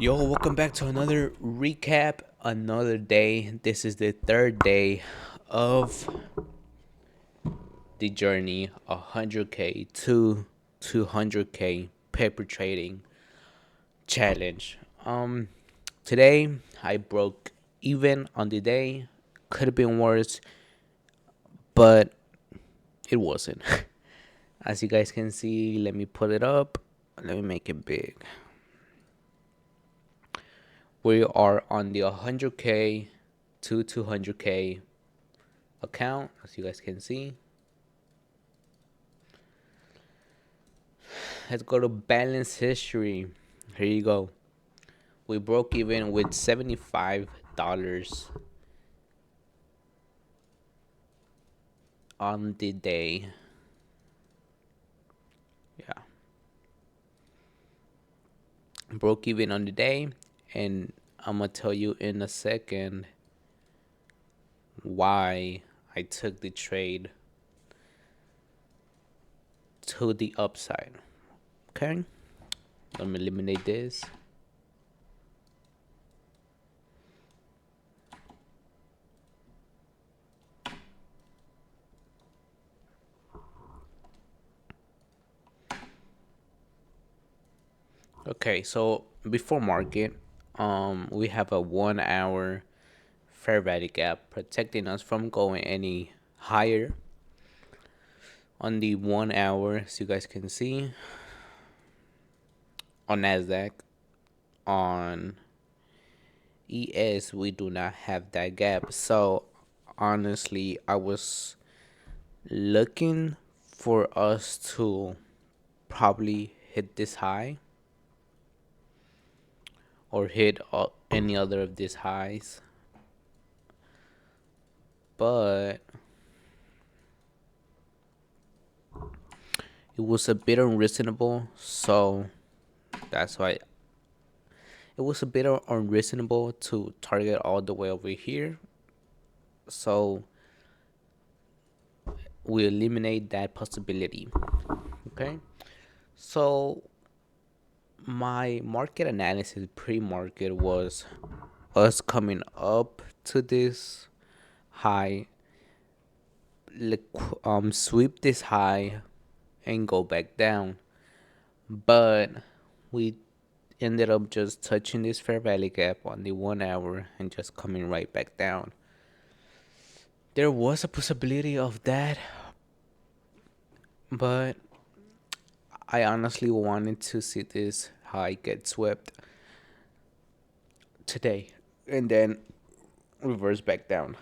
Yo, welcome back to another recap, another day. This is the third day of the journey 100K to 200K paper trading challenge. Today I broke even on the day. Could have been worse, but it wasn't. As you guys can see, let me pull it up. Let me make it big. We are on the 100K to 200K account, as you guys can see. Let's go to balance history. Here you go. We broke even with $75 on the day. Yeah. Broke even on the day. And I'm going to tell you in a second why I took the trade to the upside. Okay. Let me eliminate this. Okay, so before market, we have a 1 hour fair value gap protecting us from going any higher. On the 1 hour, as you guys can see, on Nasdaq, on ES, we do not have that gap. So honestly, I was looking for us to probably hit this high or hit any other of these highs, but it was a bit unreasonable. So that's why it was a bit unreasonable to target all the way over here. So we eliminate that possibility. Okay, so my market analysis pre-market was us coming up to this high, sweep this high and go back down, but we ended up just touching this fair value gap on the 1 hour and just coming right back down. There was a possibility of that, but I honestly wanted to see this high get swept today and then reverse back down.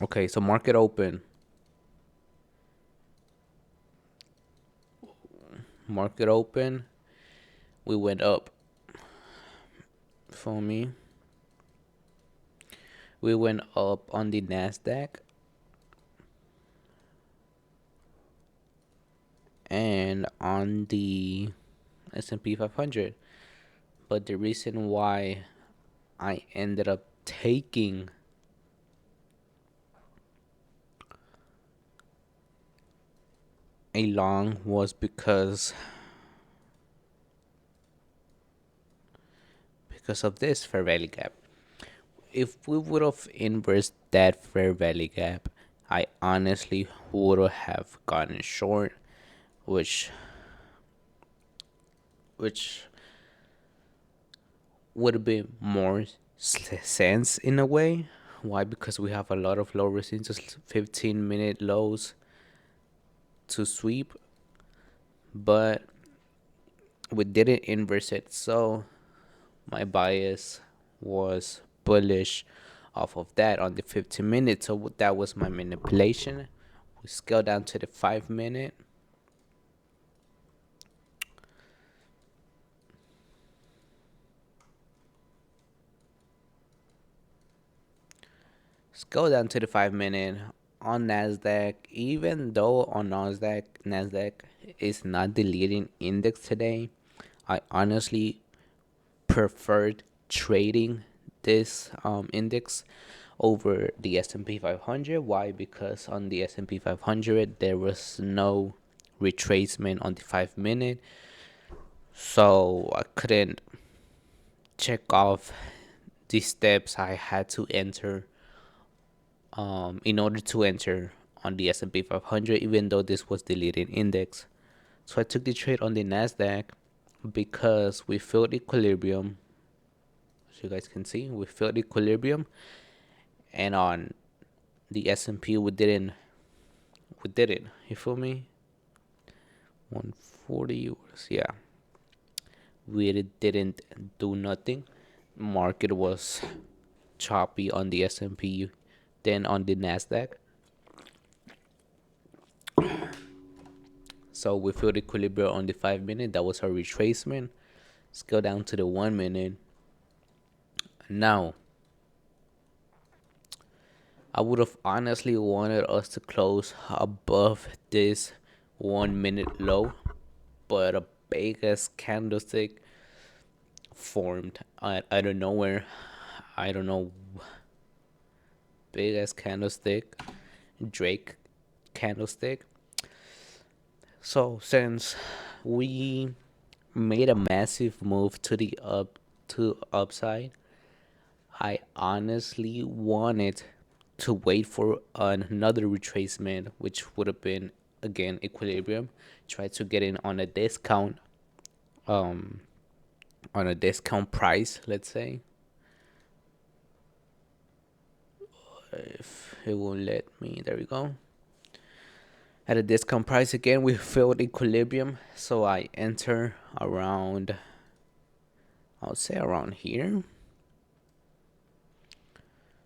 Okay, so market open. Market open. We went up. For me, we went up on the Nasdaq and on the S&P 500. But the reason why I ended up taking a long was because of this fair value gap. If we would have inversed that fair value gap, I honestly would have gotten short, which would have been more sense in a way. Why? Because we have a lot of low resistance, 15-minute lows to sweep, but we didn't inverse it, so my bias was bullish off of that on the 15 minutes. So that was my manipulation. We scale down to the 5 minute. Scale down to the 5 minute on Nasdaq. Even though on Nasdaq is not the leading index today, I honestly preferred trading this index over the S&P 500. Why? Because on the S&P 500 there was no retracement on the 5 minute, so I couldn't check off the steps I had to enter in order to enter on the S&P 500, even though this was the leading index. So I took the trade on the Nasdaq because we filled equilibrium. As you guys can see, we filled equilibrium, and on the S&P we did it. You feel me? 140 was, yeah. We didn't do nothing. Market was choppy on the S&P, then on the Nasdaq. So we filled equilibrium on the 5 minute. That was our retracement. Let's go down to the 1 minute. Now, I would have honestly wanted us to close above this 1 minute low, but a big ass candlestick formed out of nowhere. I don't know. Big ass candlestick, Drake candlestick. So since we made a massive move to the upside, I honestly wanted to wait for another retracement, which would have been again equilibrium. Try to get in um, on a discount price, let's say. If it won't let me, there we go. At a discount price again, we filled equilibrium, so I enter around, I would say around here.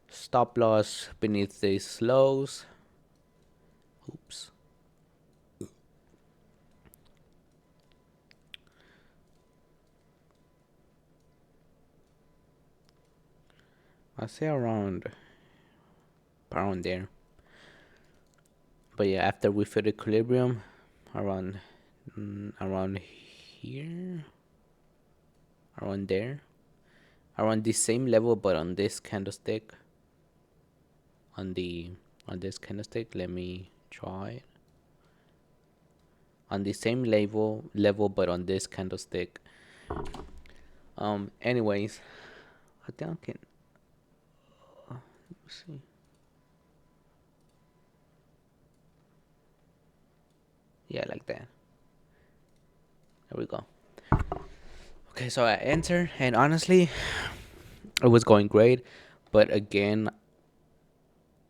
Stop loss beneath these lows. Oops. I say around there. But yeah, after we fit equilibrium, around around here, around there, around the same level, but on this candlestick, on this candlestick, let me draw it. On the same level, but on this candlestick. Anyways, I think I can. Let's see. Yeah, like that. There we go. Okay, so I enter, and honestly, it was going great, but again,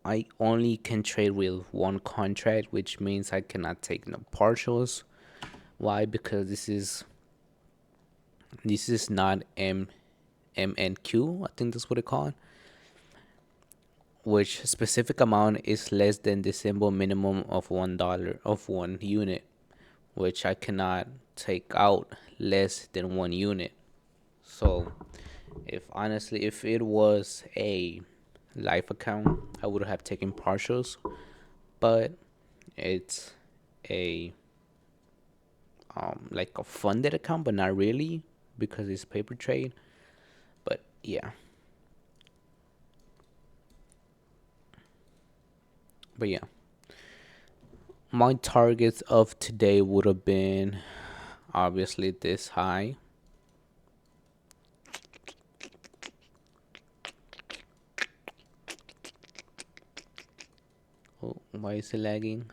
I only can trade with one contract, which means I cannot take no partials. Why? Because this is not MNQ. I think that's what they call it. Which specific amount is less than the symbol minimum of $1 of 1 unit, which I cannot take out less than 1 unit. So if it was a live account, I would have taken partials, but it's a like a funded account, but not really because it's paper trade. But yeah, but yeah, my targets of today would have been obviously this high. Oh, why is it lagging?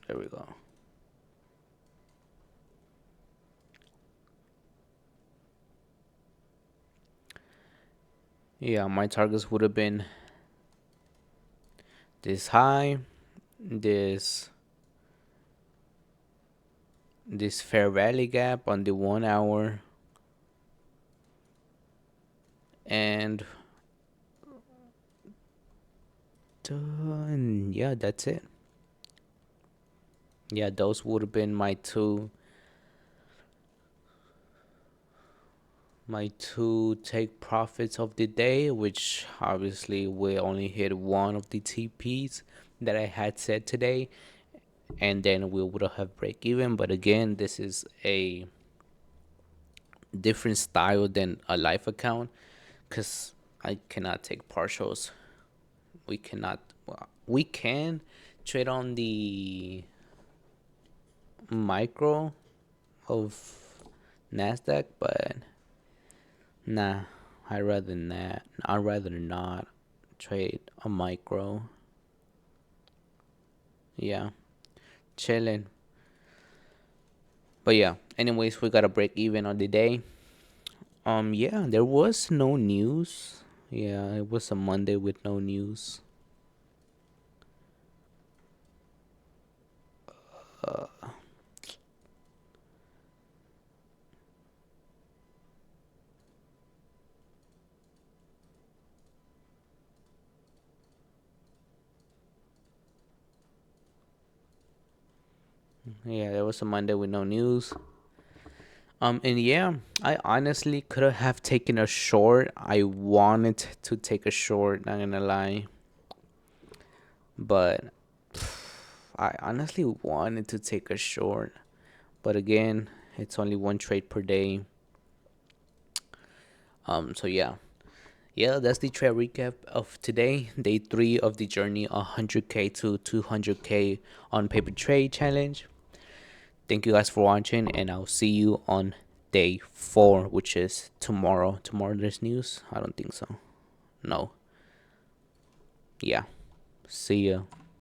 There we go. Yeah, my targets would have been this high, this fair value gap on the 1 hour, and done. Yeah, that's it. Yeah, those would have been my two take profits of the day, which obviously we only hit one of the TPs that I had set today, and then we would have break even. But again, this is a different style than a live account because I cannot take partials. We cannot. Well, we can trade on the micro of Nasdaq, but nah, I'd rather not trade a micro. Yeah, chilling. But yeah, anyways, we got a break even on the day. Yeah, there was no news. Yeah, it was a Monday with no news. Yeah, there was a Monday with no news. And yeah, I honestly could have taken a short. I wanted to take a short, not gonna lie. But I honestly wanted to take a short. But again, it's only one trade per day. So yeah. Yeah, that's the trade recap of today, day 3 of the journey 100k to 200k on paper trade challenge. Thank you guys for watching, and I'll see you on day 4, which is tomorrow. Tomorrow there's news? I don't think so. No. Yeah. See ya.